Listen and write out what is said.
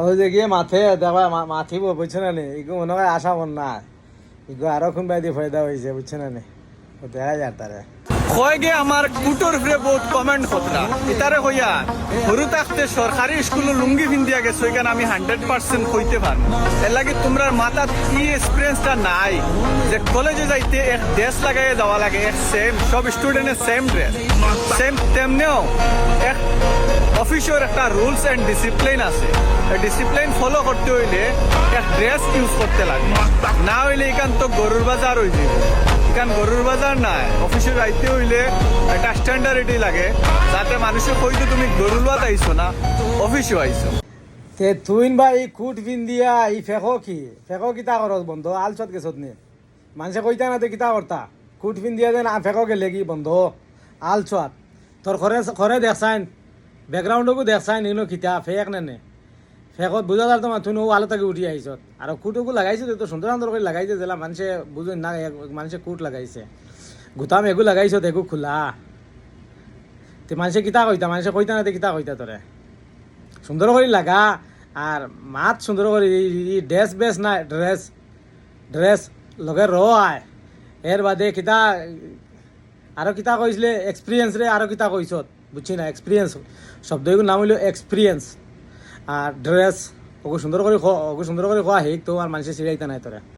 ওই যে গিয়ে মাঠে দেখবা মাথিব বুঝছো না নি এগুলো মনে হয় আশা মন না এগুলো আরো কোন বাইদি ফায়দা হয়েছে বুঝছো না নি দেখা যায় তারে কয় গে আমার কুটোর ফিরে বহুত কমেন্ট খতরা ইতারে হইয়া সরু থাকতে সরকারি স্কুলে লুঙ্গি পিন্দিয়া গেছো এখানে আমি 100% কইতে পারবো এর লাগে তোমরা মাথার কি এক্সপিরিয়েন্সটা নাই যে কলেজে যাইতে এক ড্রেস লাগাইয়ে যাওয়া লাগে এক সেম সব স্টুডেন্টের সেম ড্রেস সেম তেমনিও এক অফিসের একটা রুলস এন্ড ডিসিপ্লিন আছে ডিসিপ্লিন ফলো করতে হইলে এক ড্রেস ইউজ করতে লাগে না হইলে এখান তো গরুর বাজার হয়ে যাবে এখান গরুর বাজার নাই অফিসে যাইতে হইলে একটা স্ট্যান্ডার্ড লাগে যাতে মানুষের কইতে তুমি গরুর বাজার আইছো না অফিসে আইছো তে তুই বা এই কুট পিন্দিয়া এই ফেকো কিতা করস বন্ধ আলচত গেছত নে মানুষে কইতা না তে কিতা করতা কুট পিন্দিয়া দেন ফেকো গেলে কি বন্ধ আলচত তোর ঘরে দেখছাইন ব্যাকগ্রাউন্ডকো দেখছাইন এগুলো কিতা ফেক নে ফেকত বুঝা যার তোমার তুই আলো থেকে উঠি আইছত আর কুটুকু লাগাইছে তো সুন্দর সুন্দর করে লাগাইছে যেলা মানুষে বুঝুন না মানুষে কুট লাগাইছে গুতাম এগু লাগাইছত এগু খোলা তে মানুষে কিতা কইতা মানুষে কইতা না তে কিতা কইতা তোরে সুন্দর করে লাগা আর মাত সুন্দর করে ড্রেস বেস না ড্রেস লগে আয় এর বাদে কিতা আরো কিতা কইছিলে এক্সপিরিয়েন্স রে আরো কিতা কইছত বুঝছি না এক্সপিরিয়েন্স শব্দ এগুলো নাম হইল এক্সপিরিয়েন্স আর ড্রেস ওকে সুন্দর করে খোয়া হেক তো আর মানুষের সিরাইতা নাই তোরা